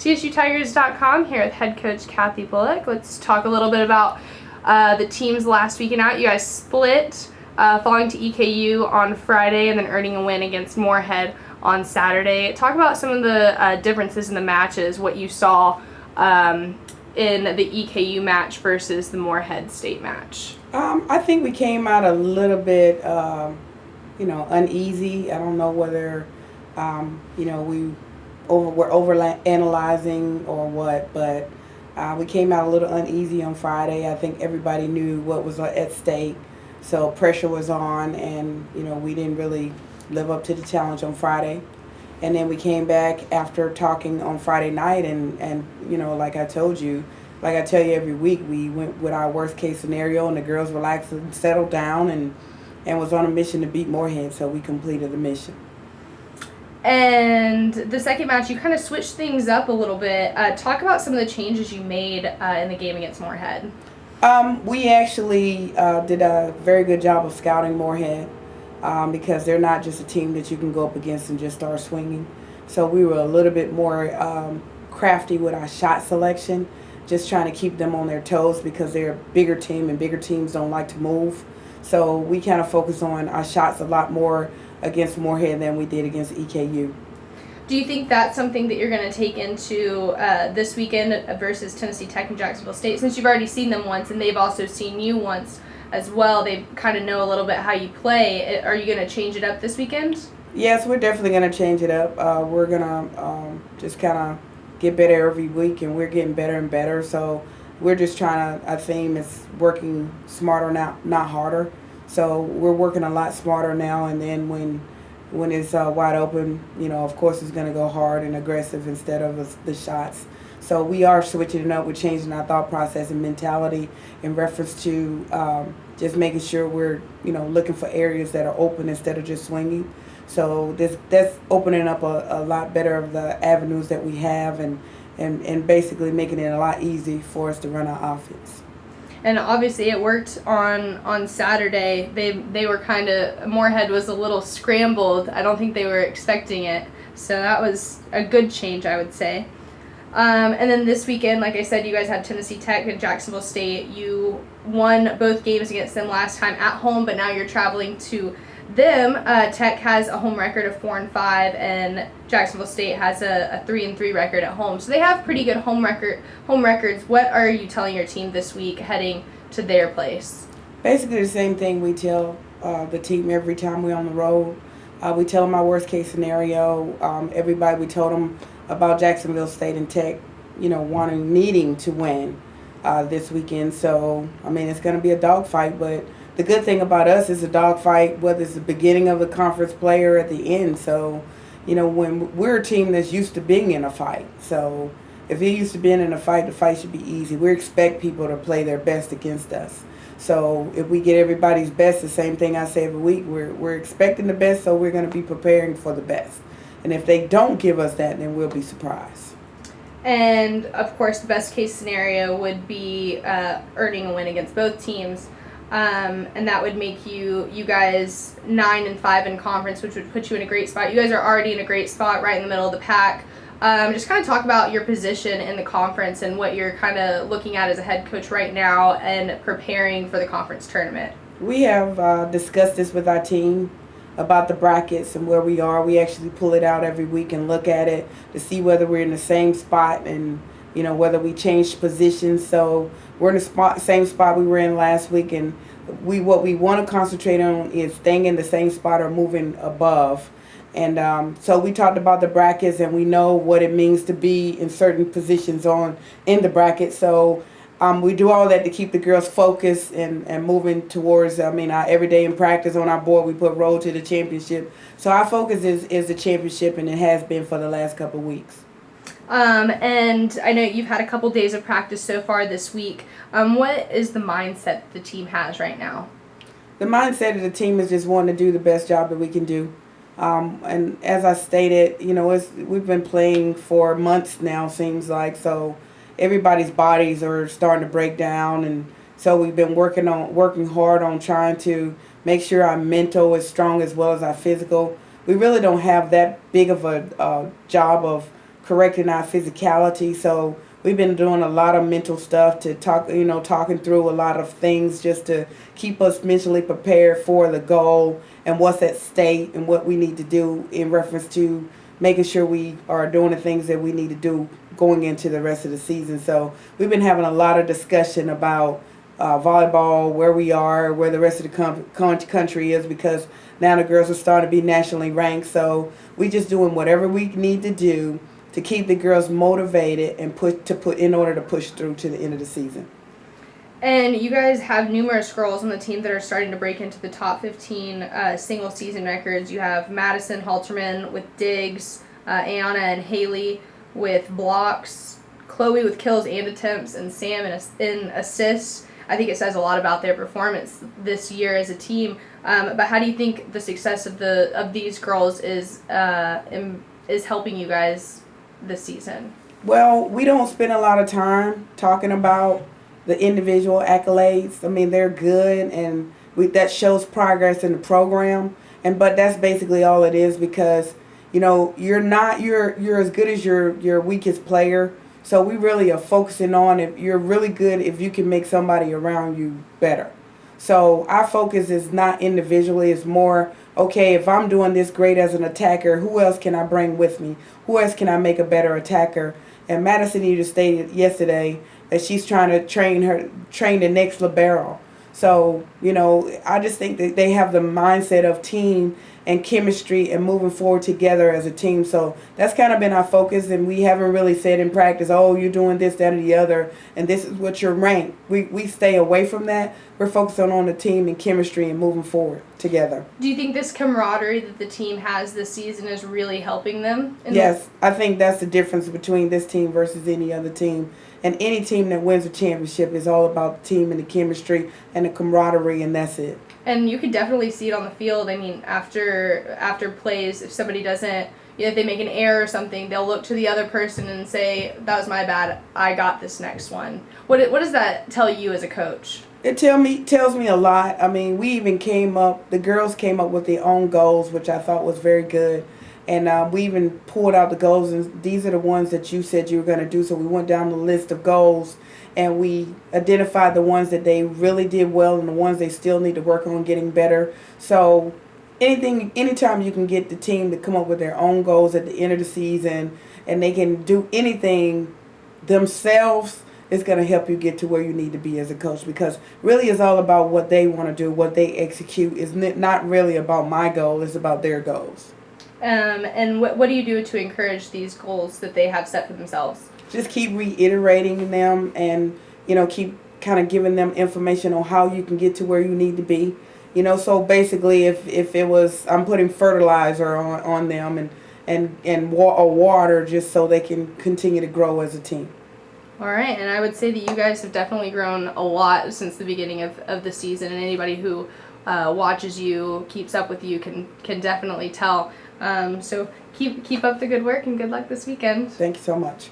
TSUTigers.com here with head coach Kathy Bullock. Let's talk a little bit about the teams last weekend out. You guys split, falling to EKU on Friday and then earning a win against Morehead on Saturday. Talk about some of the differences in the matches, what you saw in the EKU match versus the Morehead State match. I think we came out a little bit, uneasy. I don't know whether, we're over-analyzing or what, but we came out a little uneasy on Friday. I think everybody knew what was at stake, so pressure was on, and, we didn't really live up to the challenge on Friday. And then we came back after talking on Friday night, and like I tell you every week, we went with our worst case scenario, and the girls relaxed and settled down and was on a mission to beat Morehead, so we completed the mission. And the second match, you kind of switched things up a little bit. Talk about some of the changes you made in the game against Morehead. We actually did a very good job of scouting Morehead because they're not just a team that you can go up against and just start swinging. So we were a little bit more crafty with our shot selection, just trying to keep them on their toes because they're a bigger team and bigger teams don't like to move. So we kind of focus on our shots a lot more against Morehead than we did against EKU. Do you think that's something that you're going to take into this weekend versus Tennessee Tech and Jacksonville State? Since you've already seen them once and they've also seen you once as well, they kind of know a little bit how you play. Are you going to change it up this weekend? Yes, we're definitely going to change it up. We're going to just kind of get better every week, and we're getting better and better. So we're just trying to, our theme is working smarter, not harder. So we're working a lot smarter now, and then when it's wide open, of course it's going to go hard and aggressive instead of the shots. So we are switching it up. We're changing our thought process and mentality in reference to just making sure we're, looking for areas that are open instead of just swinging. So that's opening up a lot better of the avenues that we have and basically making it a lot easier for us to run our offense. And obviously it worked on Saturday. They were kind of, Morehead was a little scrambled. I don't think they were expecting it. So that was a good change, I would say. And then this weekend, like I said, you guys had Tennessee Tech and Jacksonville State. You won both games against them last time at home, but now you're traveling to them. Tech has a home record of 4-5, and Jacksonville State has a 3-3 record at home. So they have pretty good home records. What are you telling your team this week heading to their place? Basically the same thing we tell the team every time we're on the road. We tell them our worst case scenario. Everybody, we told them about Jacksonville State and Tech, needing to win this weekend. So, it's going to be a dogfight, but the good thing about us is a dogfight, whether it's the beginning of the conference play or at the end. So, when we're a team that's used to being in a fight. So, if you're used to being in a fight, the fight should be easy. We expect people to play their best against us. So, if we get everybody's best, the same thing I say every week, we're expecting the best, so we're going to be preparing for the best. And if they don't give us that, then we'll be surprised. And, of course, the best case scenario would be earning a win against both teams. And that would make you guys 9-5 in conference, which would put you in a great spot. You guys are already in a great spot right in the middle of the pack. Just kind of talk about your position in the conference and what you're kind of looking at as a head coach right now and preparing for the conference tournament. We have discussed this with our team about the brackets and where we are. We actually pull it out every week and look at it to see whether we're in the same spot and whether we changed positions. So we're in the same spot we were in last week, and what we want to concentrate on is staying in the same spot or moving above. And so we talked about the brackets, and we know what it means to be in certain positions in the bracket. So we do all that to keep the girls focused and moving towards, every day in practice on our board we put road to the championship. So our focus is the championship, and it has been for the last couple of weeks. And I know you've had a couple days of practice so far this week. What is the mindset the team has right now? The mindset of the team is just wanting to do the best job that we can do. And as I stated, we've been playing for months now, seems like, so everybody's bodies are starting to break down, and so we've been working hard on trying to make sure our mental is strong as well as our physical. We really don't have that big of a job of correcting our physicality. So we've been doing a lot of mental stuff to talk, talking through a lot of things just to keep us mentally prepared for the goal and what's at stake and what we need to do in reference to making sure we are doing the things that we need to do going into the rest of the season. So we've been having a lot of discussion about volleyball, where we are, where the rest of the country is, because now the girls are starting to be nationally ranked. So we just doing whatever we need to do to keep the girls motivated and in order to push through to the end of the season. And you guys have numerous girls on the team that are starting to break into the top 15 single season records. You have Madison Halterman with digs, Ayana and Haley with blocks, Chloe with kills and attempts, and Sam in assists. I think it says a lot about their performance this year as a team. But how do you think the success of these girls is helping you guys this season? Well, we don't spend a lot of time talking about the individual accolades. I mean, they're good, and that shows progress in the program. But that's basically all it is, because you're as good as your weakest player. So we really are focusing on if you're really good, if you can make somebody around you better. So our focus is not individually. It's more, okay, if I'm doing this great as an attacker, who else can I bring with me? Who else can I make a better attacker? And Madison even stated yesterday that she's trying to train the next libero. So, I just think that they have the mindset of team and chemistry and moving forward together as a team. So that's kind of been our focus, and we haven't really said in practice, oh, you're doing this, that, or the other, and this is what you're ranked. We stay away from that. We're focusing on the team and chemistry and moving forward together. Do you think this camaraderie that the team has this season is really helping them? Yes, I think that's the difference between this team versus any other team. And any team that wins a championship is all about the team and the chemistry and the camaraderie, and that's it. And you can definitely see it on the field. I mean, after plays, if somebody doesn't, if they make an error or something, they'll look to the other person and say, that was my bad, I got this next one. What does that tell you as a coach? It tells me a lot. I mean, the girls came up with their own goals, which I thought was very good. And we even pulled out the goals, and these are the ones that you said you were going to do. So we went down the list of goals, and we identified the ones that they really did well and the ones they still need to work on getting better. So anytime you can get the team to come up with their own goals at the end of the season, and they can do anything themselves, it's going to help you get to where you need to be as a coach, because really it's all about what they want to do, what they execute. It's not really about my goal, it's about their goals. And what do you do to encourage these goals that they have set for themselves? Just keep reiterating them, and keep kind of giving them information on how you can get to where you need to be. So basically, if it was, I'm putting fertilizer on them and water, just so they can continue to grow as a team. All right, and I would say that you guys have definitely grown a lot since the beginning of the season, and anybody who watches you, keeps up with you, can definitely tell. So keep up the good work, and good luck this weekend. Thank you so much.